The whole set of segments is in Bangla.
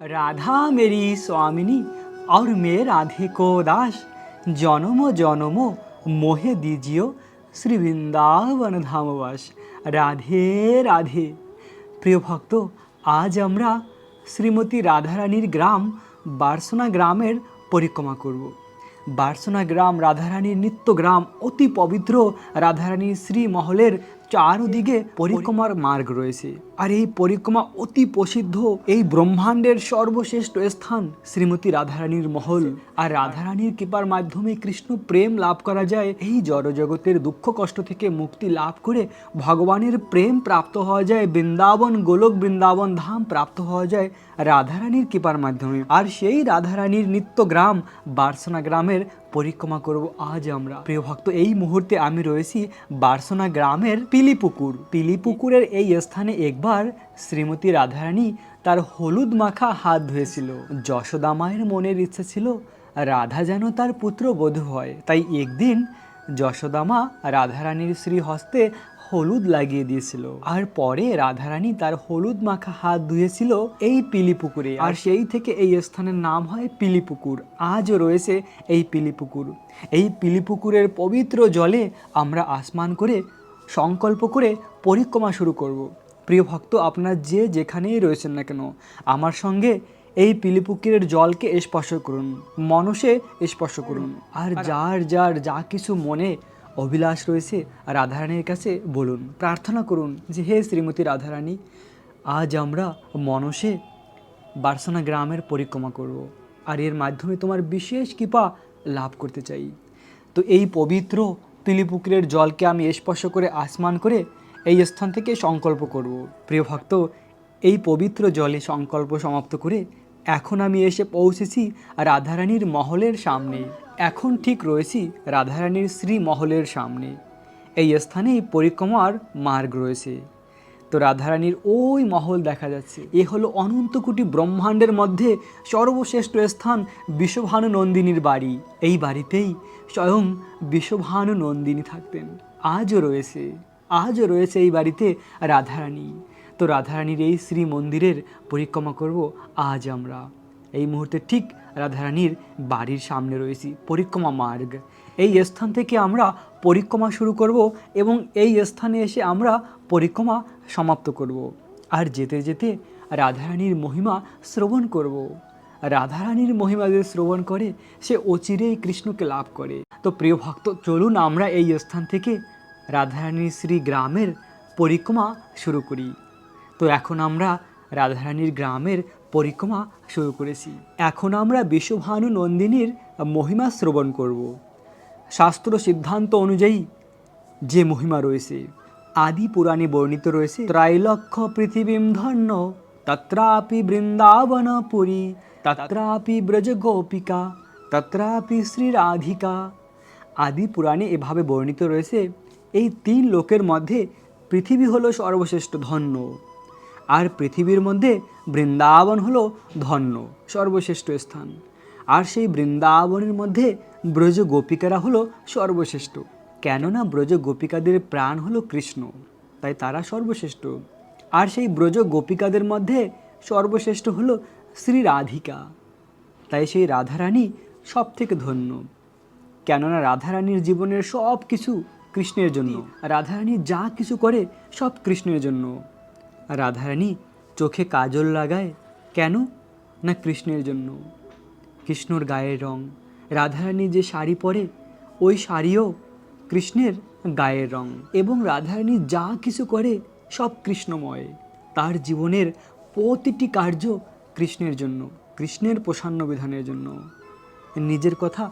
राधा मेरी स्वामिनी और मैं राधे को दास। जन्म जन्म मोहे दीजियो শ্রী বৃন্দাবন ধামবাস। রাধে রাধে। প্রিয় ভক্ত, আজ আমরা শ্রীমতী রাধারানীর গ্রাম বার্সনা গ্রামের পরিক্রমা করব। বার্সনা গ্রাম রাধারানীর নিত্য গ্রাম, অতি পবিত্র। রাধারানীর শ্রীমহলের চারদিকে পরিক্রমার মার্গ রয়েছে, আর এই পরিক্রমা অতি প্রসিদ্ধ। এই ব্রহ্মাণ্ডের সর্বশ্রেষ্ঠ স্থান শ্রীমতী রাধারানীর মহল। আর রাধারানীর কৃপার মাধ্যমে কৃষ্ণ প্রেম লাভ করা যায়। এই জড়জগতের দুঃখ কষ্ট থেকে মুক্তি লাভ করে ভগবানের প্রেম প্রাপ্ত হওয়া যায়। বৃন্দাবন গোলক বৃন্দাবন ধাম প্রাপ্ত হওয়া যায় রাধারানীর কৃপার মাধ্যমে। আর সেই রাধারানীর নিত্য গ্রাম বার্সনা গ্রামের পরিক্রমা করব আজ আমরা। প্রিয় ভক্ত, এই মুহূর্তে আমি রয়েছি বার্সনা গ্রামের পিলিপুকুর। পিলিপুকুরের এই স্থানে একবার শ্রীমতী রাধারানী তার হলুদ মাখা হাত ধুয়েছিল। যশোদা মায়ের মনের ইচ্ছা ছিল রাধা যেন তার পুত্র বধূ হয়। তাই একদিন যশোদা মা রাধারানীর শ্রীহস্তে হলুদ লাগিয়ে দিয়েছিল, আর পরে রাধারানী তার হলুদ মাখা হাত ধুয়েছিল এই পিলিপুকুরে। আর সেই থেকে এই স্থানের নাম হয় পিলিপুকুর। আজও রয়েছে এই পিলিপুকুর। এই পিলিপুকুরের পবিত্র জলে আমরা আসমান করে সংকল্প করে পরিক্রমা শুরু করব। প্রিয় ভক্ত, আপনারা যে যেখানেই রয়েছেন না কেন, আমার সঙ্গে এই পিলিপুকুরের জলকে স্পর্শ করুন, মনসে স্পর্শ করুন। আর যার যার যা কিছু মনে অভিলাষ রয়েছে রাধারানীর কাছে বলুন, প্রার্থনা করুন যে হে শ্রীমতী রাধারানী, আজ আমরা মনসে বার্সনা গ্রামের পরিক্রমা করব, আর এর মাধ্যমে তোমার বিশেষ কৃপা লাভ করতে চাই। তো এই পবিত্র পিলিপুকুরের জলকে আমি স্পর্শ করে আসমান করে এই স্থান থেকে সংকল্প করব। প্রিয় ভক্ত, এই পবিত্র জলে সংকল্প সমাপ্ত করে এখন আমি এসে পৌঁছেছি রাধারানীর মহলের সামনে। এখন ঠিক রয়েছি রাধারানীর শ্রী মহলের সামনে। এই স্থানেই পরিক্রমার মার্গ রয়েছে। তো রাধারানীর ওই মহল দেখা যাচ্ছে। এ হলো অনন্ত কোটি ব্রহ্মাণ্ডের মধ্যে সর্বশ্রেষ্ঠ স্থান বিষভানু নন্দিনীর বাড়ি। এই বাড়িতেই স্বয়ং বিষভানু নন্দিনী থাকতেন। আজও রয়েছে এই বাড়িতে রাধারানী। তো রাধারানীর এই শ্রী মন্দিরের পরিক্রমা করব আজ আমরা। এই মুহূর্তে ঠিক রাধারানীর বাড়ির সামনে রয়েছি। পরিক্রমা মার্গ, এই স্থান থেকে আমরা পরিক্রমা শুরু করব এবং এই স্থানে এসে আমরা পরিক্রমা সমাপ্ত করব। আর যেতে যেতে রাধারানীর মহিমা শ্রবণ করব। রাধারানীর মহিমা যে শ্রবণ করে সে অচিরেই কৃষ্ণকে লাভ করে। তো প্রিয় ভক্ত, চলুন আমরা এই স্থান থেকে রাধারানীর শ্রী গ্রামের পরিক্রমা শুরু করি। তো এখন আমরা রাধারানীর গ্রামের পরিক্রমা শুরু করেছি। এখন আমরা বিষভানু নন্দিনীর মহিমা শ্রবণ করব। শাস্ত্র সিদ্ধান্ত অনুযায়ী যে মহিমা রয়েছে, আদি পুরাণে বর্ণিত রয়েছে, ত্রৈলক্ষ পৃথিবীম ধন্য তত্রাপি বৃন্দাবন পুরী তত্রাপি ব্রজ গোপিকা তত্রাপি শ্রী রাধিকা। আদি পুরাণে এভাবে বর্ণিত রয়েছে, এই তিন লোকের মধ্যে পৃথিবী হলো সর্বশ্রেষ্ঠ ধন্য, আর পৃথিবীর মধ্যে বৃন্দাবন হলো ধন্য সর্বশ্রেষ্ঠ স্থান, আর সেই বৃন্দাবনের মধ্যে ব্রজ গোপিকারা হলো সর্বশ্রেষ্ঠ। কেননা ব্রজ গোপিকাদের প্রাণ হলো কৃষ্ণ, তাই তারা সর্বশ্রেষ্ঠ। আর সেই ব্রজ গোপিকাদের মধ্যে সর্বশ্রেষ্ঠ হলো শ্রী রাধিকা, তাই সেই রাধারানী সব থেকে ধন্য। কেননা রাধারানীর জীবনের সব কিছু কৃষ্ণের জন্য। রাধারানী যা কিছু করে সব কৃষ্ণের জন্য। রাধারানী চোখে কাজল লাগায় কেন? না কৃষ্ণের জন্য। কৃষ্ণর গায়ের রং, রাধারানী যে শাড়ি পরে ওই শাড়িও কৃষ্ণের গায়ের রং। এবং রাধারানী যা কিছু করে সব কৃষ্ণময়। তার জীবনের প্রতিটি কার্য কৃষ্ণের জন্য, কৃষ্ণের প্রসন্ন বিধানের জন্য। নিজের কথা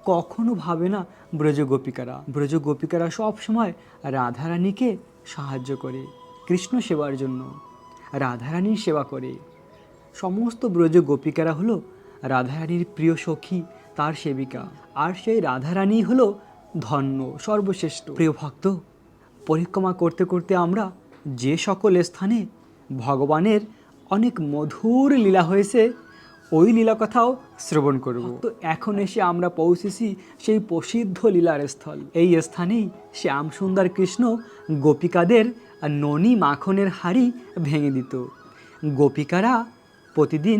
কখনো ভাবে না ব্রজ গোপিকারা। ব্রজ গোপিকারা সব সময় রাধারানীকে সাহায্য করে কৃষ্ণ সেবার জন্য। রাধারানীর সেবা করে। সমস্ত ব্রজ গোপিকারা হলো রাধারানীর প্রিয় সখী, তার সেবিকা। আর সেই রাধারানী হলো ধন্য, সর্বশ্রেষ্ঠ। প্রিয় ভক্ত, পরিক্রমা করতে করতে আমরা যে সকল স্থানে ভগবানের অনেক মধুর লীলা হয়েছে ওই লীলা কথাও শ্রবণ করব। তো এখন এসে আমরা পৌঁছেছি সেই প্রসিদ্ধ লীলার স্থল। এই স্থানেই শ্যাম সুন্দর কৃষ্ণ গোপিকাদের ননি মাখনের হাড়ি ভেঙে দিত। গোপিকারা প্রতিদিন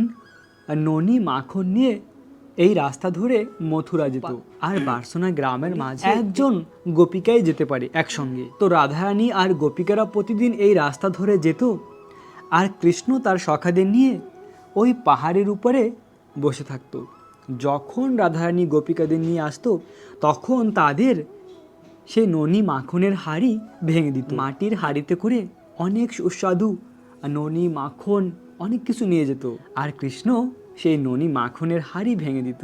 ননি মাখন নিয়ে এই রাস্তা ধরে মথুরা যেত। আর বার্সনা গ্রামের মাঝে একজন গোপিকাই যেতে পারে একসঙ্গে। তো রাধারানী আর গোপিকারা প্রতিদিন এই রাস্তা ধরে যেত, আর কৃষ্ণ তার সখাদের নিয়ে ওই পাহাড়ের উপরে বসে থাকতো। যখন রাধারানী গোপিকাদের নিয়ে আসতো তখন তাদের সেই ননি মাখনের হাঁড়ি ভেঙে দিত। মাটির হাঁড়িতে করে অনেক সুস্বাদু ননি মাখন অনেক কিছু নিয়ে যেত, আর কৃষ্ণ সেই ননি মাখনের হাঁড়ি ভেঙে দিত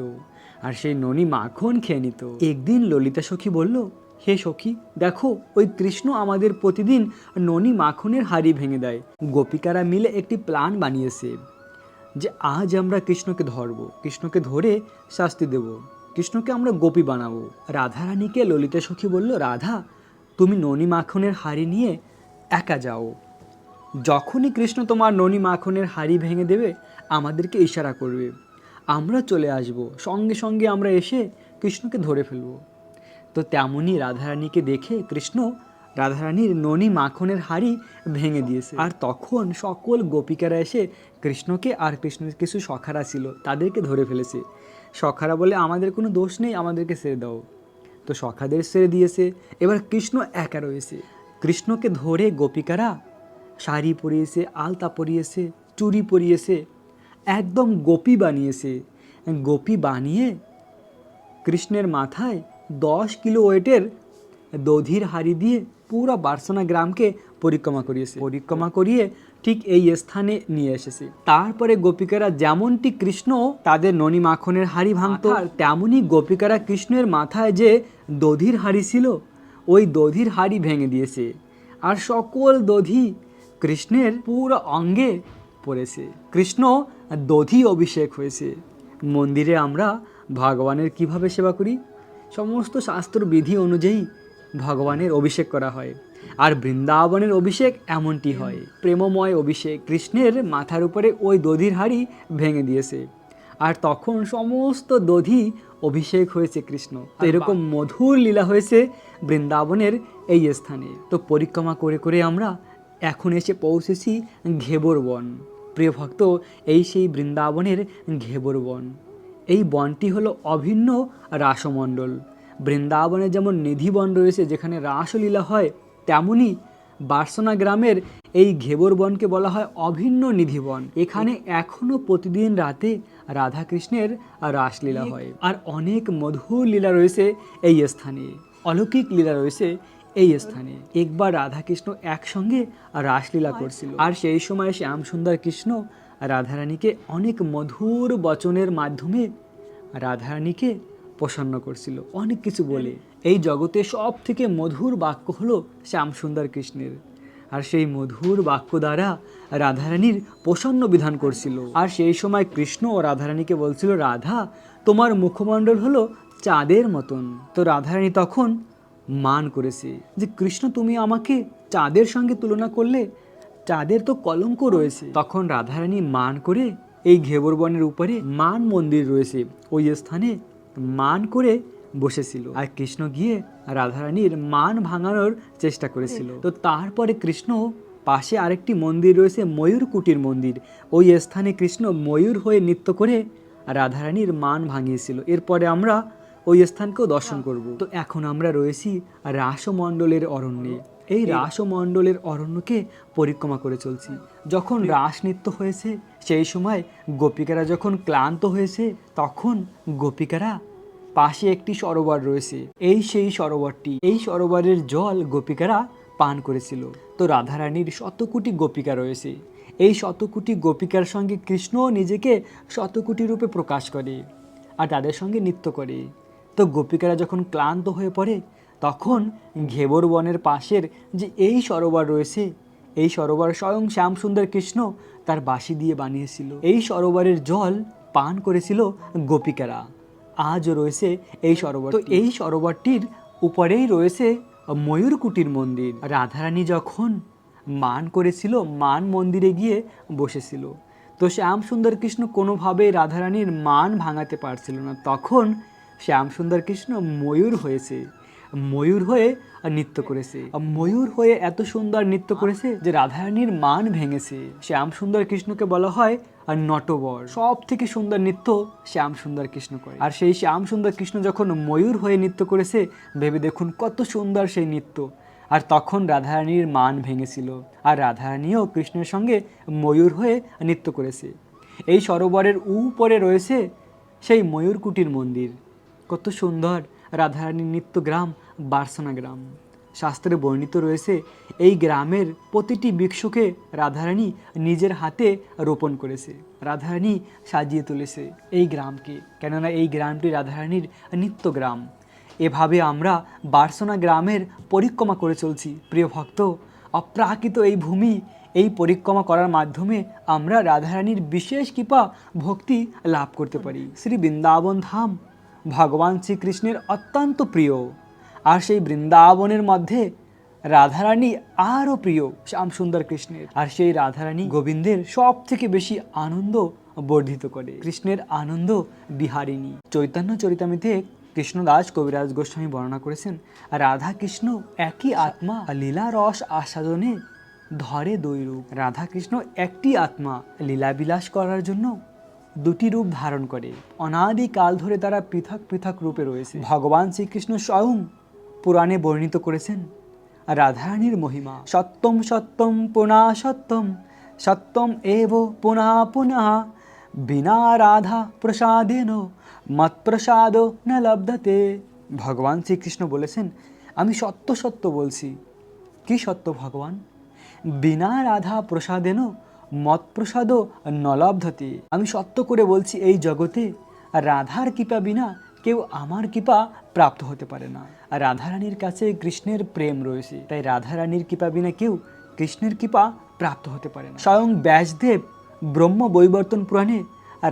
আর সেই ননি মাখন খেয়ে নিত। একদিন ললিতা সখী বলল, হে সখী, দেখো ওই কৃষ্ণ আমাদের প্রতিদিন ননি মাখনের হাঁড়ি ভেঙে দেয়। গোপিকারা মিলে একটি প্ল্যান বানিয়েছে যে আজ আমরা কৃষ্ণকে ধরবো, কৃষ্ণকে ধরে শাস্তি দেব, কৃষ্ণকে আমরা গোপী বানাবো। রাধারানীকে ললিতা সখী বলল, রাধা, তুমি ননি মাখনের হাঁড়ি নিয়ে একা যাও। যখনই কৃষ্ণ তোমার ননি মাখনের হাঁড়ি ভেঙে দেবে আমাদেরকে ইশারা করবে, আমরা চলে আসব, সঙ্গে সঙ্গে আমরা এসে কৃষ্ণকে ধরে ফেলব। তো তেমনই রাধারানীকে দেখে কৃষ্ণ রাধারানীর ননি মাখনের হাঁড়ি ভেঙে দিয়েছে। আর তখন সকল গোপিকারা এসে কৃষ্ণকে, আর কৃষ্ণের কিছু সখারা ছিল তাদেরকে ধরে ফেলেছে। সখারা বলে, আমাদের কোনো দোষ নেই, আমাদেরকে ছেড়ে দাও। তো সখাদের ছেড়ে দিয়েছে। এবার কৃষ্ণ একা রয়েছে। কৃষ্ণকে ধরে গোপিকারা শাড়ি পরিয়েছে, আলতা পরিয়েছে, চুড়ি পরিয়েছে, একদম গোপী বানিয়েছে। গোপী বানিয়ে কৃষ্ণের মাথায় 10 কিলো ওয়েটের দধির হাঁড়ি দিয়ে পুরো বার্সনা গ্রামকে পরিক্রমা করিয়েছে। পরিক্রমা করিয়ে ঠিক এই স্থানে নিয়ে এসেছে। তারপরে গোপিকারা যেমনটি কৃষ্ণ তাদের ননি মাখনের হাঁড়ি ভাঙত, তেমনই গোপিকারা কৃষ্ণের মাথায় যে দধির হাঁড়ি ছিল ওই দধির হাঁড়ি ভেঙে দিয়েছে। আর সকল দধি কৃষ্ণের পুরো অঙ্গে পড়েছে। কৃষ্ণ দধি অভিষেক হয়েছে। মন্দিরে আমরা ভগবানের কিভাবে সেবা করি, সমস্ত শাস্ত্র বিধি অনুযায়ী ভগবানের অভিষেক করা হয়। আর বৃন্দাবনের অভিষেক এমনটি হয়, প্রেমময় অভিষেক। কৃষ্ণের মাথার উপরে ওই দধির হাঁড়ি ভেঙে দিয়েছে, আর তখন সমস্ত দধি অভিষেক হয়েছে কৃষ্ণ। তো এরকম মধুর লীলা হয়েছে বৃন্দাবনের এই স্থানে। তো পরিক্রমা করে করে আমরা এখন এসে পৌঁছেছি ঘেবর বন। প্রিয় ভক্ত, এই সেই বৃন্দাবনের ঘেবর বন। এই বনটি হলো অভিন্ন রাসমণ্ডল। বৃন্দাবনে যেমন নিধিবন রয়েছে যেখানে রাসলীলা হয়, তেমনি বার্সনা গ্রামের এই ঘেবর বনকে বলা হয় অভিন্ন নিধিবন। এখানে এখনো প্রতিদিন রাতে রাধাকৃষ্ণের রাসলীলা হয়, আর অনেক মধুর লীলা রয়েছে এই স্থানে, অলৌকিক লীলা রয়েছে এই স্থানে। একবার রাধাকৃষ্ণ একসঙ্গে রাসলীলা করছিল, আর সেই সময় শ্যাম সুন্দর কৃষ্ণ রাধারানীকে অনেক মধুর বচনের মাধ্যমে রাধারানীকে প্রসন্ন করছিল অনেক কিছু বলে। এই জগতে সব থেকে মধুর বাক্য হলো শ্যাম সুন্দর কৃষ্ণের, আর সেই মধুর বাক্য দ্বারা রাধারানীর প্রসন্ন বিধান করছিল। আর সেই সময় কৃষ্ণ ও রাধারানীকে বলছিল, রাধা, তোমার মুখমণ্ডল হলো চাঁদের মতন। তো রাধারানী তখন মান করেছে যে কৃষ্ণ, তুমি আমাকে চাঁদের সঙ্গে তুলনা করলে, চাঁদের তো কলঙ্ক রয়েছে। তখন রাধারানী মান করে এই ঘেবর বনের উপরে মান মন্দির রয়েছে ওই স্থানে মান করে বসেছিল, আর কৃষ্ণ গিয়ে রাধারানীর মান ভাঙানোর চেষ্টা করেছিল। তো তারপরে কৃষ্ণ পাশে আরেকটি মন্দির রয়েছে ময়ূর কুটির মন্দির, ওই স্থানে কৃষ্ণ ময়ূর হয়ে নৃত্য করে রাধারানীর মান ভাঙিয়েছিল। এরপরে আমরা ওই স্থানকেও দর্শন করব। তো এখন আমরা রয়েছি রাসমণ্ডলের অরণ্যে। এই রাসমণ্ডলের অরণ্যকে পরিক্রমা করে চলছি। যখন রাস নৃত্য হয়েছে সেই সময় গোপিকারা যখন ক্লান্ত হয়েছে তখন গোপিকারা পাশে একটি সরোবর রয়েছে, এই সেই সরোবরটি, এই সরোবরের জল গোপিকারা পান করেছিল। তো রাধারানীর শতকোটি গোপিকা রয়েছে, এই শতকোটি গোপিকার সঙ্গে কৃষ্ণ নিজেকে শতকোটি রূপে প্রকাশ করে আর তাদের সঙ্গে নৃত্য করে। তো গোপিকারা যখন ক্লান্ত হয়ে পড়ে তখন ঘেবর বনের পাশের যে এই সরোবর রয়েছে, এই সরোবর স্বয়ং শ্যাম সুন্দর কৃষ্ণ তার বাঁশি দিয়ে বানিয়েছিল। এই সরোবরের জল পান করেছিল গোপিকারা। আজও রয়েছে এই সরোবর। তো এই সরোবরটির উপরেই রয়েছে ময়ূর কুটির মন্দির। রাধারানী যখন মান করেছিল মান মন্দিরে গিয়ে বসেছিল, তো শ্যাম সুন্দর কৃষ্ণ কোনোভাবেই রাধারানীর মান ভাঙাতে পারছিল না। তখন শ্যাম সুন্দর কৃষ্ণ ময়ূর হয়েছে, ময়ূর হয়ে নৃত্য করেছে। ময়ূর হয়ে এত সুন্দর নৃত্য করেছে যে রাধারানীর মান ভেঙেছে। শ্যাম সুন্দর কৃষ্ণকে বলা হয় আর নটবর। সব থেকে সুন্দর নৃত্য শ্যাম সুন্দর কৃষ্ণ করে। আর সেই শ্যাম সুন্দর কৃষ্ণ যখন ময়ূর হয়ে নৃত্য করেছে, ভেবে দেখুন কত সুন্দর সেই নৃত্য। আর তখন রাধারানীর মান ভেঙেছিল, আর রাধারানীও কৃষ্ণের সঙ্গে ময়ূর হয়ে নৃত্য করেছে। এই সরোবরের উপরে রয়েছে সেই ময়ূরকুটির মন্দির। কত সুন্দর রাধারানীর নিত্য গ্রাম বার্সনা গ্রাম। শাস্ত্রে বর্ণিত রয়েছে এই গ্রামের প্রতিটি বৃক্ষকে রাধারানী নিজের হাতে রোপণ করেছে। রাধারানী সাজিয়ে তুলেছে এই গ্রামকে, কেননা এই গ্রামটি রাধারানীর নিত্য গ্রাম। এভাবে আমরা বার্সনা গ্রামের পরিক্রমা করে চলছি। প্রিয় ভক্ত, অপ্রাকৃত এই ভূমি, এই পরিক্রমা করার মাধ্যমে আমরা রাধারানীর বিশেষ কৃপা ভক্তি লাভ করতে পারি। শ্রী বৃন্দাবন ধাম ভগবান শ্রীকৃষ্ণের অত্যন্ত প্রিয়, আর সেই বৃন্দাবনের মধ্যে রাধারানী আরও প্রিয় শ্যামসুন্দর কৃষ্ণের। আর সেই রাধারানী গোবিন্দের সব থেকে বেশি আনন্দ বর্ধিত করে। কৃষ্ণের আনন্দ বিহারিণী। চৈতন্য চরিতামৃতে কৃষ্ণদাস কবিরাজ গোস্বামী বর্ণনা করেছেন, রাধা কৃষ্ণ একই আত্মা, লীলা রস আস্বাদনে ধরে দুই রূপ। রাধা কৃষ্ণ একটি আত্মা, লীলাবিলাস করার জন্য দুটি রূপ ধারণ করে। অনাদিকাল ধরে তারা পৃথক পৃথক রূপে রয়েছে। ভগবান শ্রীকৃষ্ণ স্বয়ং পুরাণে বর্ণিত করেছেন রাধারানীর মহিমা। সত্যম সত্যম পুনঃ সত্যম, সত্যম এব পুনঃ পুনঃ, বিনা রাধা প্রসাদেন মৎপ্রসাদ ন লব্ধতে। ভগবান শ্রীকৃষ্ণ বলেছেন, আমি সত্য সত্য বলছি। কি সত্য ভগবান? বিনা রাধা প্রসাদেন মৎপ্রসাদ ন লব্ধতে। আমি সত্য করে বলছি, এই জগতে রাধার কৃপা বিনা কেউ আমার কৃপা প্রাপ্ত হতে পারে না। আর রাধারানীর কাছে কৃষ্ণের প্রেম রয়েছে, তাই রাধারানীর কৃপা বিনা কেউ কৃষ্ণের কৃপা প্রাপ্ত হতে পারে না। স্বয়ং ব্যাসদেব ব্রহ্ম বৈবর্তন পুরাণে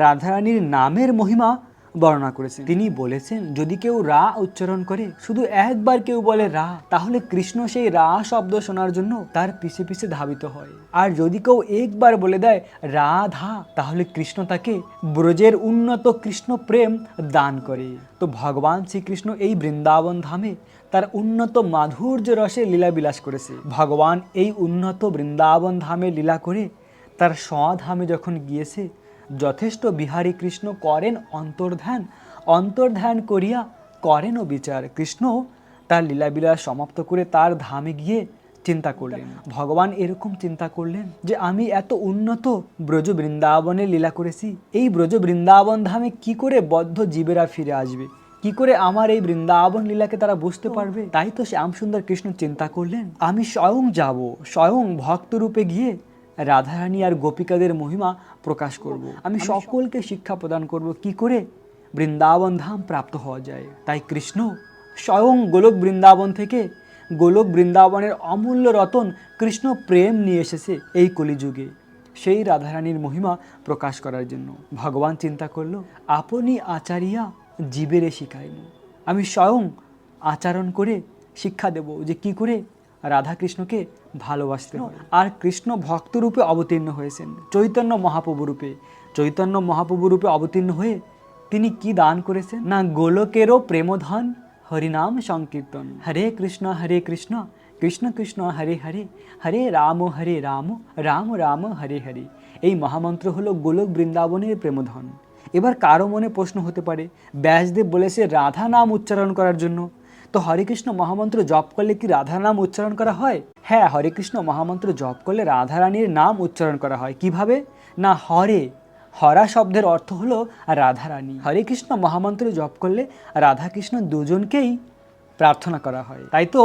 রাধারানীর নামের মহিমা বর্ণনা করেছেন। তিনি বলেছেন, যদি কেউ রা উচ্চারণ করে, শুধু একবার কেউ বলে রা, তাহলে কৃষ্ণ সেই রা শব্দ শোনার জন্য তার পিছে পিছে ধাবিত হয়। আর যদি কেউ একবার বলে দেয় রাধা, তাহলে কৃষ্ণ তাকে ব্রজের উন্নত কৃষ্ণ প্রেম দান করে। তো ভগবান শ্রীকৃষ্ণ এই বৃন্দাবন ধামে তার উন্নত মাধুর্য রসে লীলা বিলাস করেছে। ভগবান এই উন্নত বৃন্দাবন ধামে লীলা করে তার স্বধামে যখন গিয়েছে, যথেষ্ট বিহারী কৃষ্ণ করেন অন্তর্ধান, অন্তর্ধান করিয়া করেন ও বিচার। কৃষ্ণ তার লীলাবিলাস সমাপ্ত করে তার ধামে গিয়ে চিন্তা করলেন। ভগবান এরকম চিন্তা করলেন যে আমি এত উন্নত ব্রজ বৃন্দাবনে লীলা করেছি, এই ব্রজ বৃন্দাবন ধামে কি করে বদ্ধ জীবেরা ফিরে আসবে, কি করে আমার এই বৃন্দাবন লীলাকে তারা বুঝতে পারবে। তাই তো শ্যামসুন্দর কৃষ্ণ চিন্তা করলেন, আমি স্বয়ং যাব, স্বয়ং ভক্ত রূপে গিয়ে রাধারানী আর গোপিকাদের মহিমা প্রকাশ করব। আমি সকলকে শিক্ষা প্রদান করব কি করে বৃন্দাবন ধাম প্রাপ্ত হওয়া যায়। তাই কৃষ্ণ স্বয়ং গোলক বৃন্দাবন থেকে, গোলক বৃন্দাবনের অমূল্য রতন কৃষ্ণ প্রেম নিয়ে এসেছে এই কলিযুগে সেই রাধারানীর মহিমা প্রকাশ করার জন্য। ভগবান চিন্তা করলো, আপনি আচারিয়া জীবেরে শিখাইন। আমি স্বয়ং আচরণ করে শিক্ষা দেব যে কি করে রাধা কৃষ্ণকে ভালোবাসতে হয়। আর কৃষ্ণ ভক্ত রূপে অবতীর্ণ হয়েছেন চৈতন্য মহাপ্রভু রূপে। চৈতন্য মহাপ্রভু রূপে অবতীর্ণ হয়ে তিনি কি দান করেছেন না, গোলকেরও প্রেমধন হরিনাম সংকীর্তন। হরে কৃষ্ণ কৃষ্ণ কৃষ্ণ হরে হরে, হরে রাম রাম রাম হরে হরে। এই মহামন্ত্র হলো গোলক বৃন্দাবনের প্রেমধন। এবার কারো মনে প্রশ্ন হতে পারে, ব্যাসদেব বলেছে রাধা নাম উচ্চারণ করার জন্য, তো হরে কৃষ্ণ মহামন্ত্র জপ করলে কি রাধা নাম উচ্চারণ করা হয়? হ্যাঁ, হরে কৃষ্ণ মহামন্ত্র জপ করলে রাধারানীর নাম উচ্চারণ করা হয়। কিভাবে না, হরা শব্দের অর্থ হলো রাধারানী। হরে কৃষ্ণ মহামন্ত্র জপ করলে রাধা কৃষ্ণ দুজনকেই প্রার্থনা করা হয়। তাই তো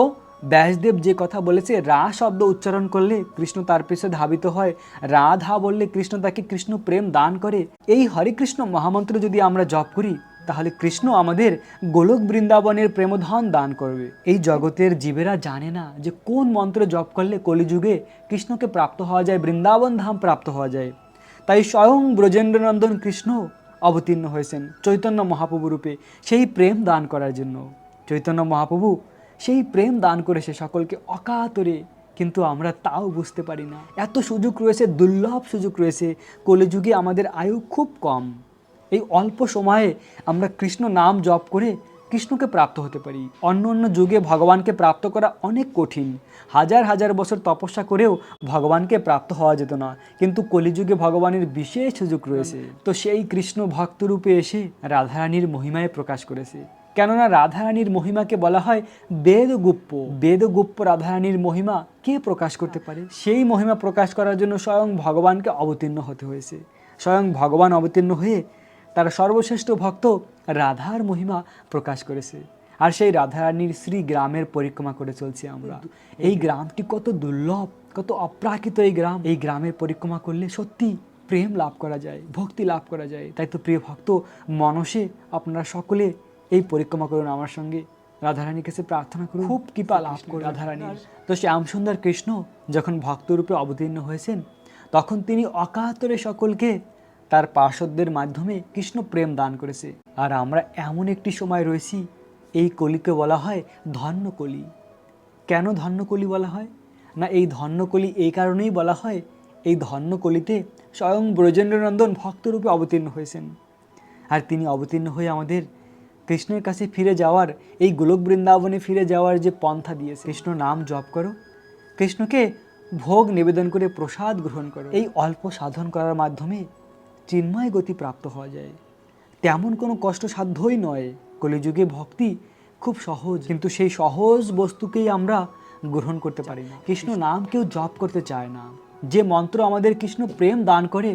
ব্যাসদেব যে কথা বলেছে, রা শব্দ উচ্চারণ করলে কৃষ্ণ তার পিছে ধাবিত হয়, রাধা বললে কৃষ্ণ তাকে কৃষ্ণ প্রেম দান করে। এই হরে কৃষ্ণ মহামন্ত্র যদি আমরা জপ করি, তাহলে কৃষ্ণ আমাদের গোলক বৃন্দাবনের প্রেমধন দান করবে। এই জগতের জীবেরা জানে না যে কোন মন্ত্র জপ করলে কলিযুগে কৃষ্ণকে প্রাপ্ত হওয়া যায়, বৃন্দাবন ধাম প্রাপ্ত হওয়া যায়। তাই স্বয়ং ব্রজেন্দ্রনন্দন কৃষ্ণ অবতীর্ণ হয়েছেন চৈতন্য মহাপ্রভু রূপে সেই প্রেম দান করার জন্য। চৈতন্য মহাপ্রভু সেই প্রেম দান করেছে সকলকে অকাতরে, কিন্তু আমরা তাও বুঝতে পারি না। এত সুযোগ রয়েছে, দুর্লভ সুযোগ রয়েছে। কলিযুগে আমাদের আয়ু খুব কম। এই অল্প সময়ে আমরা কৃষ্ণ নাম জপ করে কৃষ্ণকে প্রাপ্ত হতে পারি। অন্য অন্য যুগে ভগবানকে প্রাপ্ত করা অনেক কঠিন, হাজার হাজার বছর তপস্যা করেও ভগবানকে প্রাপ্ত হওয়া যেত না, কিন্তু কলিযুগে ভগবানের বিশেষ সুযোগ রয়েছে। তো সেই কৃষ্ণ ভক্তরূপে এসে রাধারানীর মহিমায় প্রকাশ করেছে। কেননা রাধারানীর মহিমাকে বলা হয় বেদগুপ্য। বেদগুপ্য রাধারানীর মহিমা কে প্রকাশ করতে পারে? সেই মহিমা প্রকাশ করার জন্য স্বয়ং ভগবানকে অবতীর্ণ হতে হয়েছে। স্বয়ং ভগবান অবতীর্ণ হয়ে তার সর্বশ্রেষ্ঠ ভক্ত রাধার মহিমা প্রকাশ করেছে। আর সেই রাধারানীর শ্রী গ্রামের পরিক্রমা করে চলছি আমরা। এই গ্রামটি কত দুর্লভ, কত অপ্রাকৃত এই গ্রাম। এই গ্রামের পরিক্রমা করলে সত্যি প্রেম লাভ করা যায়, ভক্তি লাভ করা যায়। তাই তো প্রিয় ভক্ত মনসে আপনারা সকলে এই পরিক্রমা করুন আমার সঙ্গে, রাধারানীর কাছে প্রার্থনা করুন, খুব কৃপা লাভ করুন রাধারানীর। তো শ্যামসুন্দর কৃষ্ণ যখন ভক্তরূপে অবতীর্ণ হয়েছেন, তখন তিনি অকাতরে সকলকে তার পার্শ্বদের মাধ্যমে কৃষ্ণ প্রেম দান করেছে। আর আমরা এমন একটি সময় রয়েছি, এই কলিকে বলা হয় ধন্যকলি। কেন ধন্যকলি বলা হয়? না, এই ধন্যকলি এই কারণেই বলা হয়, এই ধন্যকলিতে স্বয়ং ব্রজেন্দ্রনন্দন ভক্তরূপে অবতীর্ণ হয়েছেন। আর তিনি অবতীর্ণ হয়ে আমাদের কৃষ্ণের কাছে ফিরে যাওয়ার, এই গোলক বৃন্দাবনে ফিরে যাওয়ার যে পন্থা দিয়েছে, কৃষ্ণ নাম জপ করো, কৃষ্ণকে ভোগ নিবেদন করে প্রসাদ গ্রহণ করো। এই অল্প সাধন করার মাধ্যমে চিন্ময় গতি প্রাপ্ত হওয়া যায়। তেমন কোনো কষ্টসাধ্যই নয়। কলিযুগে ভক্তি খুব সহজ, কিন্তু সেই সহজ বস্তুকেই আমরা গ্রহণ করতে পারি না। কৃষ্ণ নাম কেউ জপ করতে চায় না। যে মন্ত্র আমাদের কৃষ্ণ প্রেম দান করে,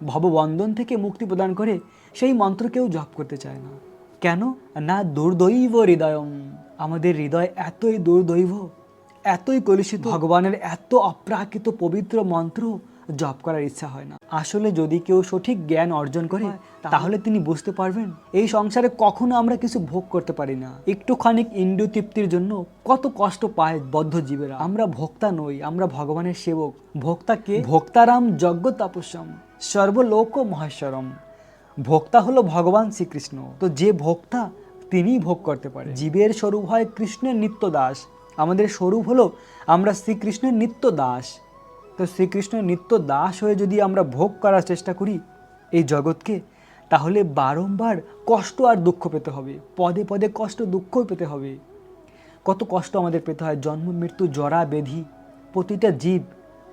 ভববন্ধন থেকে মুক্তি প্রদান করে, সেই মন্ত্র কেউ জপ করতে চায় না। কেন? না দুর্দৈব হৃদয়ম। আমাদের হৃদয় এতই দুর্দৈব, এতই কলুষিত, ভগবানের এত অপ্রাকৃত পবিত্র মন্ত্র জপ করার ইচ্ছা হয় না। আসলে যদি কেউ সঠিক জ্ঞান অর্জন করে, তাহলে তিনি বুঝতে পারবেন এই সংসারে কখনো আমরা কিছু ভোগ করতে পারি না। একটুখানি ইন্দ্রিয় তৃপ্তির জন্য কত কষ্ট পায় বদ্ধ জীবেরা। আমরা ভোক্তা নই, আমরা ভগবানের সেবক। ভোক্তাকে ভোক্তারাম যজ্ঞ তাপস্যম সর্বলোক মহেশ্বরম। ভোক্তা হলো ভগবান শ্রীকৃষ্ণ। তো যে ভোক্তা, তিনিই ভোগ করতে পারে। জীবের স্বরূপ হয় কৃষ্ণের নিত্য দাস। আমাদের স্বরূপ হলো আমরা শ্রীকৃষ্ণের নিত্য দাস। তো শ্রীকৃষ্ণের নিত্য দাস হয়ে যদি আমরা ভোগ করার চেষ্টা করি এই জগৎকে, তাহলে বারংবার কষ্ট আর দুঃখ পেতে হবে, পদে পদে কষ্ট দুঃখ পেতে হবে। কত কষ্ট আমাদের পেতে হয়, জন্ম মৃত্যু জরা ব্যাধি, প্রতিটা জীব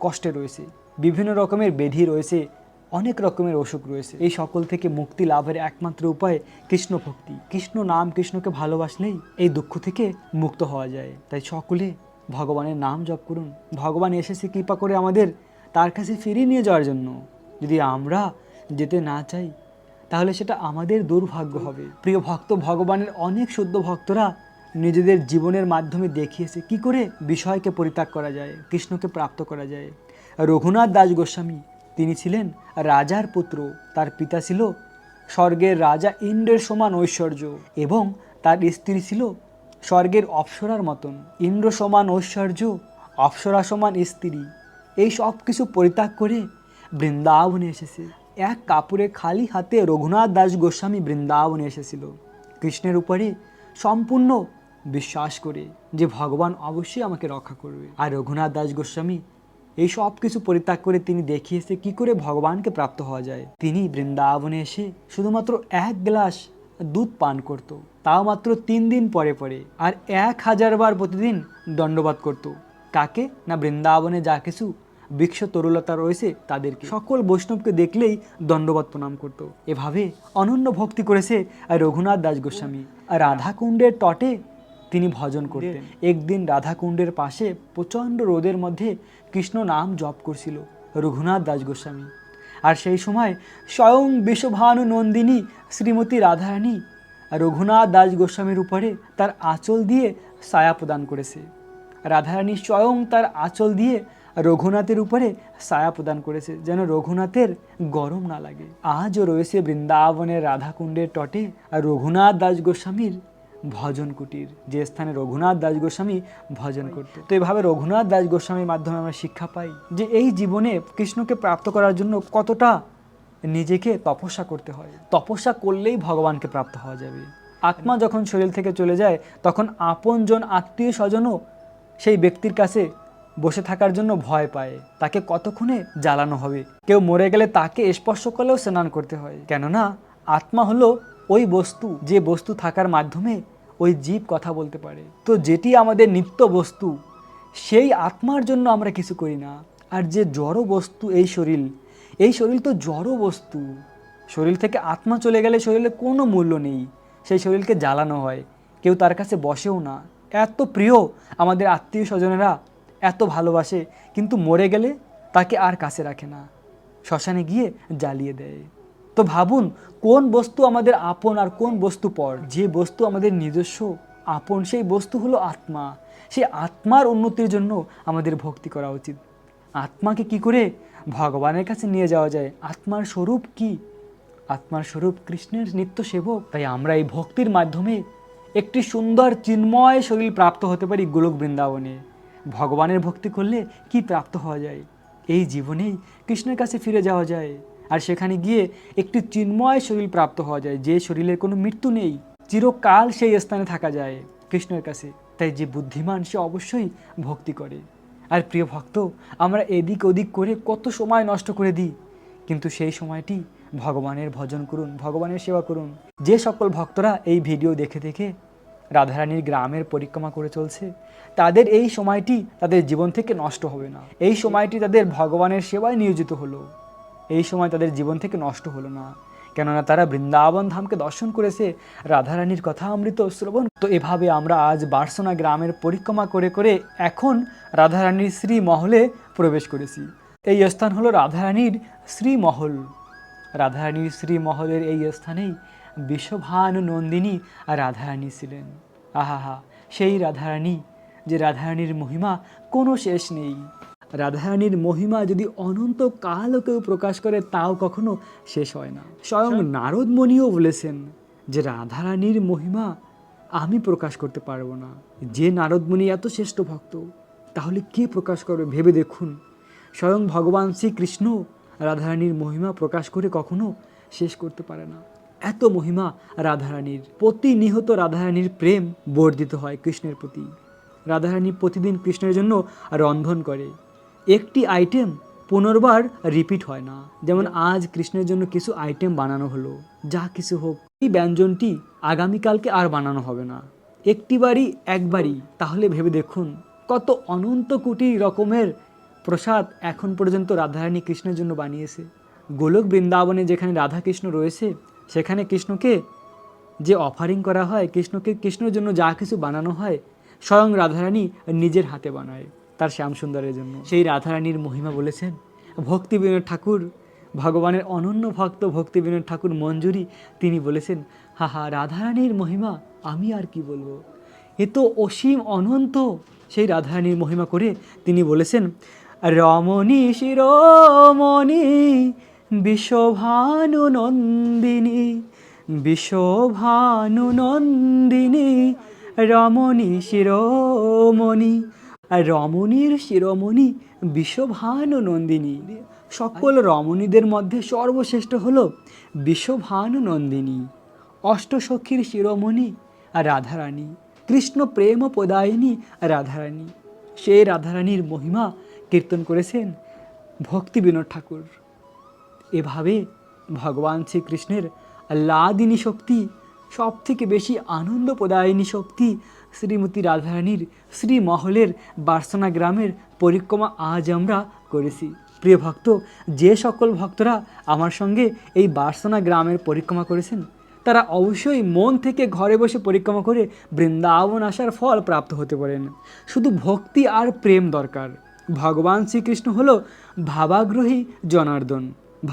কষ্টে রয়েছে, বিভিন্ন রকমের ব্যাধি রয়েছে, অনেক রকমের অসুখ রয়েছে। এই সকল থেকে মুক্তি লাভের একমাত্র উপায় কৃষ্ণ ভক্তি। কৃষ্ণ নাম, কৃষ্ণকে ভালোবাসলেই এই দুঃখ থেকে মুক্ত হওয়া যায়। তাই সকলে ভগবানের নাম জপ করুন। ভগবান এসেছে কৃপা করে আমাদের তার কাছে ফিরিয়ে নিয়ে যাওয়ার জন্য। যদি আমরা যেতে না চাই, তাহলে সেটা আমাদের দুর্ভাগ্য হবে। প্রিয় ভক্ত, ভগবানের অনেক শুদ্ধ ভক্তরা নিজেদের জীবনের মাধ্যমে দেখিয়েছে কি করে বিষয়কে পরিত্যাগ করা যায়, কৃষ্ণকে প্রাপ্ত করা যায়। রঘুনাথ দাস গোস্বামী, তিনি ছিলেন রাজার পুত্র। তার পিতা ছিল স্বর্গের রাজা ইন্দ্রের সমান ঐশ্বর্য, এবং তার স্ত্রী ছিল স্বর্গের অপ্সরার মতন। ইন্দ্র সমান ঐশ্বর্য, অপ্সরা সমান স্ত্রী, এই সব কিছু পরিত্যাগ করে বৃন্দাবনে এসেছে। এক কাপড়ে খালি হাতে রঘুনাথ দাস গোস্বামী বৃন্দাবনে এসেছিল, কৃষ্ণের উপরে সম্পূর্ণ বিশ্বাস করে যে ভগবান অবশ্যই আমাকে রক্ষা করবে। আর রঘুনাথ দাস গোস্বামী এই সব কিছু পরিত্যাগ করে তিনি দেখিয়েছে কি করে ভগবানকে প্রাপ্ত হওয়া যায়। তিনি বৃন্দাবনে এসে শুধুমাত্র 1 গ্লাস দুধ পান করত, তাও মাত্র 3 দিন পরে পরে, আর 1000 বার প্রতিদিন দণ্ডবাদ করত। কাকে? না বৃন্দাবনে যা কিছু বৃক্ষ তরুলতা রয়েছে তাদেরকে। সকল বৈষ্ণবকে দেখলেই দণ্ডবাদ প্রণাম করত। এভাবে অনন্য ভক্তি করেছে রঘুনাথ দাস গোস্বামী। আর রাধাকুণ্ডের তটে তিনি ভজন করতেন। একদিন রাধাকুণ্ডের পাশে প্রচণ্ড রোদের মধ্যে কৃষ্ণ নাম জপ করছিল রঘুনাথ দাস গোস্বামী। আর সেই সময় স্বয়ং বিশ্বভানু নন্দিনী শ্রীমতী রাধারানী রঘুনাথ দাস গোস্বামীর উপরে তার আঁচল দিয়ে ছায়া প্রদান করেছে। রাধারানী স্বয়ং তার আঁচল দিয়ে রঘুনাথের উপরে ছায়া প্রদান করেছে, যেন রঘুনাথের গরম না লাগে। আজও রয়েছে বৃন্দাবনের রাধাকুণ্ডের তটে আর রঘুনাথ দাস গোস্বামীর ভজন কুটির, যে স্থানে রঘুনাথ দাস গোস্বামী ভজন করত। তো এভাবে রঘুনাথ দাস গোস্বামীর মাধ্যমে আমরা শিক্ষা পাই যে এই জীবনে কৃষ্ণকে প্রাপ্ত করার জন্য কতটা নিজেকে তপস্যা করতে হয়। তপস্যা করলেই ভগবানকে প্রাপ্ত হওয়া যাবে। আত্মা যখন শরীর থেকে চলে যায়, তখন আপনজন আত্মীয় স্বজনও সেই ব্যক্তির কাছে বসে থাকার জন্য ভয় পায়, তাকে কতক্ষণে জ্বালানো হবে। কেউ মরে গেলে তাকে স্পর্শ করলেও স্নান করতে হয়, কেননা আত্মা হলো ওই বস্তু, যে বস্তু থাকার মাধ্যমে ওই জীব কথা বলতে পারে। তো যেটি আমাদের নিত্য বস্তু, সেই আত্মার জন্য আমরা কিছু করি না। আর যে জড় বস্তু এই শরীর তো জড় বস্তু। শরীর থেকে আত্মা চলে গেলে শরীরে কোনো মূল্য নেই। সেই শরীরকে জ্বালানো হয়, কেউ তার কাছে বসেও না। এত প্রিয় আমাদের আত্মীয় স্বজনেরা, এত ভালোবাসে, কিন্তু মরে গেলে তাকে আর কাছে রাখে না, শ্মশানে গিয়ে জ্বালিয়ে দেয়। তো ভাবুন, কোন বস্তু আমাদের আপন আর কোন বস্তু পর। যে বস্তু আমাদের নিজস্ব আপন, সেই বস্তু হলো আত্মা। সেই আত্মার উন্নতির জন্য আমাদের ভক্তি করা উচিত। আত্মাকে কি করে ভগবানের কাছে নিয়ে যাওয়া যায়? আত্মার স্বরূপ কি? আত্মার স্বরূপ কৃষ্ণের নিত্য সেবক। তাই আমরা এই ভক্তির মাধ্যমে একটি সুন্দর চিন্ময় শরীর প্রাপ্ত হতে পারি গোলক বৃন্দাবনে। ভগবানের ভক্তি করলে কি প্রাপ্ত হওয়া যায়? এই জীবনেই কৃষ্ণের কাছে ফিরে যাওয়া যায়, আর সেখানে গিয়ে একটি চিন্ময় শরীর প্রাপ্ত হওয়া যায়, যে শরীরের কোনো মৃত্যু নেই, চিরকাল সেই স্থানে থাকা যায় কৃষ্ণের কাছে। তাই যে বুদ্ধিমান সে অবশ্যই ভক্তি করে। আর প্রিয় ভক্ত, আমরা এদিক ওদিক করে কত সময় নষ্ট করে দিই, কিন্তু সেই সময়টি ভগবানের ভজন করুন, ভগবানের সেবা করুন। যে সকল ভক্তরা এই ভিডিও দেখে দেখে রাধারানীর গ্রামের পরিক্রমা করে চলছে, তাদের এই সময়টি তাদের জীবন থেকে নষ্ট হবে না। এই সময়টি তাদের ভগবানের সেবায় নিয়োজিত হলো, এই সময় তাদের জীবন থেকে নষ্ট হলো না, কেননা তারা বৃন্দাবন ধামকে দর্শন করেছে, রাধারানীর কথা অমৃত শ্রবণ। তো এভাবে আমরা আজ বার্সনা গ্রামের পরিক্রমা করে করে এখন রাধারানীর শ্রীমহলে প্রবেশ করেছি। এই স্থান হলো রাধারানীর শ্রীমহল। রাধারানীর শ্রীমহলের এই স্থানেই বিশ্বভানু নন্দিনী রাধারানী ছিলেন। আহা, সেই রাধারানী, যে রাধারানীর মহিমা কোনো শেষ নেই। রাধারানীর মহিমা যদি অনন্ত কালও কেউ প্রকাশ করে, তাও কখনো শেষ হয় না। স্বয়ং নারদ মুনিও বলেছেন যে রাধারানীর মহিমা আমি প্রকাশ করতে পারবো না। যে নারদ মুনি এত শ্রেষ্ঠ ভক্ত, তাহলে কে প্রকাশ করবে ভেবে দেখুন। স্বয়ং ভগবান শ্রীকৃষ্ণ রাধারানীর মহিমা প্রকাশ করে কখনো শেষ করতে পারে না। এত মহিমা রাধারানীর। প্রতিনিয়ত রাধারানীর প্রেম বর্ধিত হয় কৃষ্ণের প্রতি। রাধারানী প্রতিদিন কৃষ্ণের জন্য রন্ধন করে। একটি আইটেম পুনর্বার রিপিট হয় না। যেমন আজ কৃষ্ণের জন্য কিছু আইটেম বানানো হলো, যা কিছু হোক, এই ব্যঞ্জনটি আগামীকালকে আর বানানো হবে না, একবারই। তাহলে ভেবে দেখুন কত অনন্ত কোটি রকমের প্রসাদ এখন পর্যন্ত রাধারানী কৃষ্ণের জন্য বানিয়েছে। গোলক বৃন্দাবনে যেখানে রাধা কৃষ্ণ রয়েছে, সেখানে কৃষ্ণকে যে অফারিং করা হয়, কৃষ্ণের জন্য যা কিছু বানানো হয়, স্বয়ং রাধারানী নিজের হাতে বানায় তার শ্যামসুন্দরের জন্য। সেই রাধারানীর মহিমা বলেছেন ভক্তিবিনোদ ঠাকুর, ভগবানের অনন্য ভক্ত ভক্তিবিনোদ ঠাকুর মঞ্জুরি। তিনি বলেছেন, হাহা, রাধারানীর মহিমা আমি আর কি বলবো, এ তো অসীম অনন্ত। সেই রাধারানীর মহিমা করে তিনি বলেছেন, রমণী শিরোমণি বিশ্বভানু নন্দিনী, বিশ্বভানু নন্দিনী, রমণী শিরোমণি। আর রমণীর শিরোমণি বিশ্বভানু নন্দিনী। সকল রমণীদের মধ্যে সর্বশ্রেষ্ঠ হলো বিশ্বভানু নন্দিনী, অষ্টসখীর শিরোমণি রাধারানী, কৃষ্ণ প্রেম প্রদায়িনী রাধারানী। সেই রাধারানীর মহিমা কীর্তন করেছেন ভক্তিবিনোদ ঠাকুর। এভাবে ভগবান শ্রীকৃষ্ণের আহ্লাদিনী শক্তি, সব থেকে বেশি আনন্দ প্রদায়িনী শক্তি শ্রীমতী রাধারানীর শ্রীমহলের বার্সনা গ্রামের পরিক্রমা আজ আমরা করেছি। প্রিয় ভক্ত, যে সকল ভক্তরা আমার সঙ্গে এই বার্সনা গ্রামের পরিক্রমা করেছেন, তারা অবশ্যই মন থেকে ঘরে বসে পরিক্রমা করে বৃন্দাবন আসার ফল প্রাপ্ত হতে পারেন। শুধু ভক্তি আর প্রেম দরকার। ভগবান শ্রীকৃষ্ণ হলো ভাবাগ্রহী জনার্দন।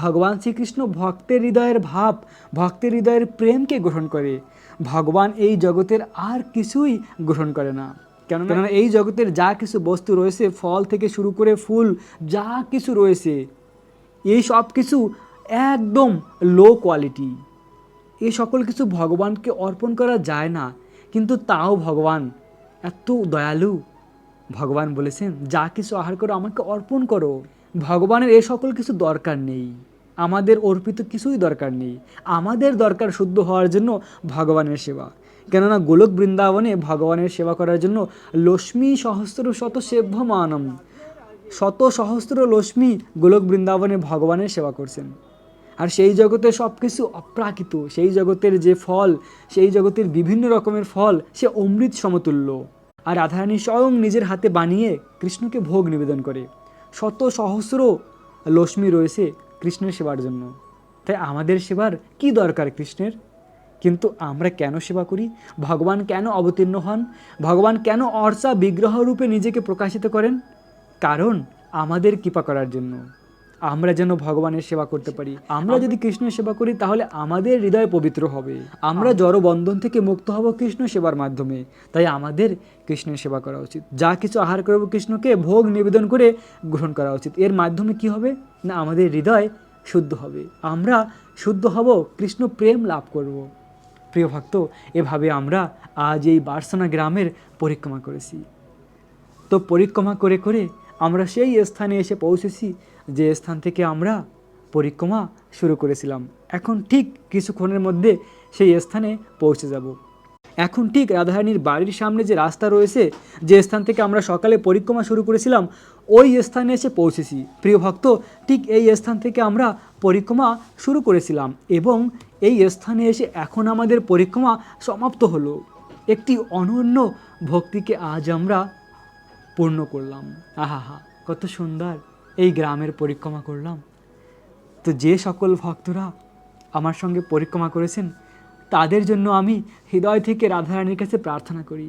ভগবান শ্রীকৃষ্ণ ভক্তের হৃদয়ের ভাব, ভক্তের হৃদয়ের প্রেমকে গ্রহণ করে। ভগবান এই জগতের আর কিছুই গ্রহণ করে না। কেননা এই জগতের যা কিছু বস্তু রয়েছে, ফল থেকে শুরু করে ফুল, যা কিছু রয়েছে, এই সব কিছু একদম লো কোয়ালিটি। এই সকল কিছু ভগবানকে অর্পণ করা যায় না, কিন্তু তাও ভগবান এত দয়ালু। ভগবান বলেছেন, যা কিছু আহার করো আমাকে অর্পণ করো। ভগবানের এই সকল কিছু দরকার নেই, আমাদের অর্পিত কিছুই দরকার নেই। আমাদের দরকার শুদ্ধ হওয়ার জন্য ভগবানের সেবা। কেননা গোলক বৃন্দাবনে ভগবানের সেবা করার জন্য লক্ষ্মী সহস্র শত সেভ্যমানম, শত সহস্র লক্ষ্মী গোলক বৃন্দাবনে ভগবানের সেবা করছেন। আর সেই জগতের সব কিছু অপ্রাকৃত, সেই জগতের যে ফল, সেই জগতের বিভিন্ন রকমের ফল সে অমৃত সমতুল্য। আর রাধারানী স্বয়ং নিজের হাতে বানিয়ে কৃষ্ণকে ভোগ নিবেদন করে। শত সহস্র লক্ষ্মী রয়েছে কৃষ্ণের সেবার জন্য। তাই আমাদের সেবার কি দরকার কৃষ্ণের? কিন্তু আমরা কেন সেবা করি? ভগবান কেন অবতীর্ণ হন? ভগবান কেন অর্চা বিগ্রহ রূপে নিজেকে প্রকাশিত করেন? কারণ আমাদের কৃপা করার জন্য, আমরা যেন ভগবানের সেবা করতে পারি। আমরা যদি কৃষ্ণের সেবা করি তাহলে আমাদের হৃদয় পবিত্র হবে, আমরা জড় বন্ধন থেকে মুক্ত হব কৃষ্ণ সেবার মাধ্যমে। তাই আমাদের কৃষ্ণের সেবা করা উচিত। যা কিছু আহার করব কৃষ্ণকে ভোগ নিবেদন করে গ্রহণ করা উচিত। এর মাধ্যমে কি হবে না, আমাদের হৃদয় শুদ্ধ হবে, আমরা শুদ্ধ হব, কৃষ্ণ প্রেম লাভ করব। প্রিয় ভক্ত, এভাবে আমরা আজ এই বার্সনা গ্রামের পরিক্রমা করেছি। তো পরিক্রমা করে করে আমরা সেই স্থানে এসে পৌঁছেছি যে স্থান থেকে আমরা পরিক্রমা শুরু করেছিলাম। এখন ঠিক কিছুক্ষণের মধ্যে সেই স্থানে পৌঁছে যাব। এখন ঠিক রাধারানীর বাড়ির সামনে যে রাস্তা রয়েছে, যে স্থান থেকে আমরা সকালে পরিক্রমা শুরু করেছিলাম, ওই স্থানে এসে পৌঁছেছি। প্রিয় ভক্ত, ঠিক এই স্থান থেকে আমরা পরিক্রমা শুরু করেছিলাম এবং এই স্থানে এসে এখন আমাদের পরিক্রমা সমাপ্ত হলো। একটি অনন্য ভক্তিকে আজ আমরা পূর্ণ করলাম। আহা, কত সুন্দর এই গ্রামের পরিক্রমা করলাম। তো যে সকল ভক্তরা আমার সঙ্গে পরিক্রমা করেছেন তাদের জন্য আমি হৃদয় থেকে রাধারানীর কাছে প্রার্থনা করি,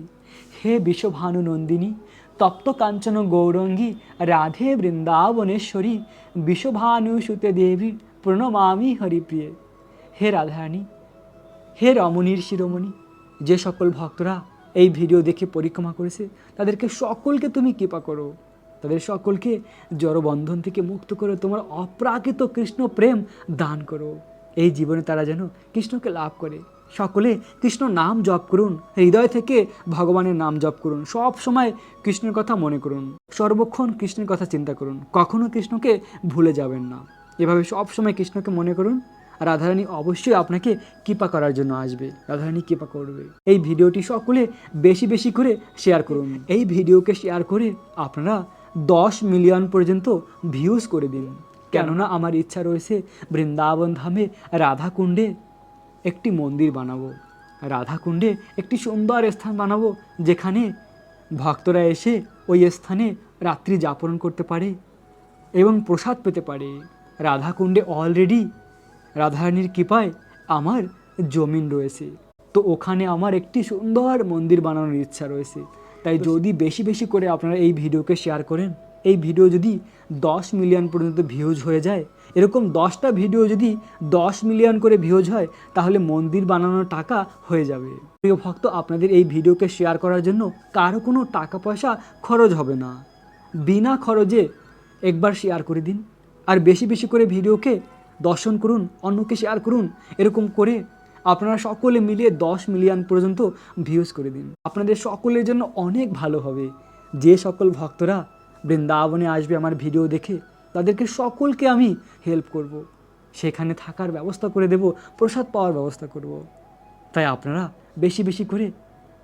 হে বিশ্বভানু নন্দিনী, তপ্ত কাঞ্চন গৌরঙ্গী, রাধে বৃন্দাবনেশ্বরী, বিশ্বভানু সুতে দেবী, প্রণমামি হরিপ্রিয়ে। হে রাধারানী, হে রমণীর শিরোমণি, যে সকল ভক্তরা এই ভিডিও দেখে পরিক্রমা করেছে তাদেরকে সকলকে তুমি কৃপা করো, তাদের সকলকে জড়বন্ধন থেকে মুক্ত করে তোমার অপ্রাকৃত কৃষ্ণ প্রেম দান করো। এই জীবনে তারা যেন কৃষ্ণকে লাভ করে। সকলে কৃষ্ণ নাম জপ করুন, হৃদয় থেকে ভগবানের নাম জপ করুন, সব সময় কৃষ্ণের কথা মনে করুন, সর্বক্ষণ কৃষ্ণের কথা চিন্তা করুন, কখনো কৃষ্ণকে ভুলে যাবেন না। এভাবে সব সময় কৃষ্ণকে মনে করুন। রাধারানী অবশ্যই আপনাকে কৃপা করার জন্য আসবে, রাধারানী কৃপা করবে। এই ভিডিওটি সকলে বেশি বেশি করে শেয়ার করুন। এই ভিডিওকে শেয়ার করে আপনারা 10 মিলিয়ন পর্যন্ত ভিউজ করে দিন। কেননা আমার ইচ্ছা রয়েছে বৃন্দাবন ধামে রাধাকুণ্ডে একটি মন্দির বানাবো, রাধাকুণ্ডে একটি সুন্দর স্থান বানাবো যেখানে ভক্তরা এসে ওই স্থানে রাত্রি যাপন করতে পারে এবং প্রসাদ পেতে পারে। রাধাকুণ্ডে অলরেডি রাধারানীর কৃপায় আমার জমিন রয়েছে, তো ওখানে আমার একটি সুন্দর মন্দির বানানোর ইচ্ছা রয়েছে। তাই যদি বেশি বেশি করে আপনারা এই ভিডিওকে শেয়ার করেন, এই ভিডিও যদি 10 মিলিয়ন পর্যন্ত ভিউজ হয়ে যায়, এরকম 10টা ভিডিও যদি 10 মিলিয়ন করে ভিউজ হয় তাহলে মন্দির বানানোর টাকা হয়ে যাবে। প্রিয় ভক্ত, আপনাদের এই ভিডিওকে শেয়ার করার জন্য কারো কোনো টাকা পয়সা খরচ হবে না, বিনা খরচে একবার শেয়ার করে দিন। আর বেশি বেশি করে ভিডিওকে দর্শন করুন, অন্যকে শেয়ার করুন। এরকম করে আপনারা সকলে মিলিয়ে 10 মিলিয়ন পর্যন্ত ভিউজ করে দিন। আপনাদের সকলের জন্য অনেক ভালো হবে। যে সকল ভক্তরা বৃন্দাবনে আসবে আমার ভিডিও দেখে, তাদেরকে সকলকে আমি হেল্প করব, সেখানে থাকার ব্যবস্থা করে দেব, প্রসাদ পাওয়ার ব্যবস্থা করব। তাই আপনারা বেশি বেশি করে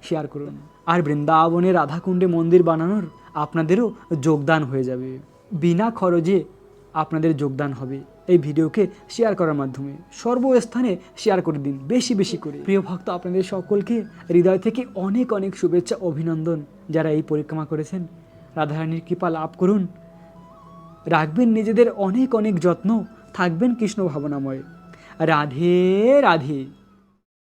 শেয়ার করুন। আর বৃন্দাবনে রাধাকুণ্ডে মন্দির বানানোর আপনাদেরও যোগদান হয়ে যাবে, বিনা খরচে আপনাদের যোগদান হবে এই ভিডিওকে শেয়ার করার মাধ্যমে। সর্বস্থানে শেয়ার করে দিন বেশি বেশি করে। প্রিয় ভক্ত, আপনাদের সকলকে হৃদয় থেকে অনেক অনেক শুভেচ্ছা, অভিনন্দন। যারা এই পরিক্রমা করেছেন, রাধারানীর কৃপা লাভ করুন, রাখবেন নিজেদের অনেক অনেক যত্ন, থাকবেন কৃষ্ণ ভাবনাময়। রাধে রাধে।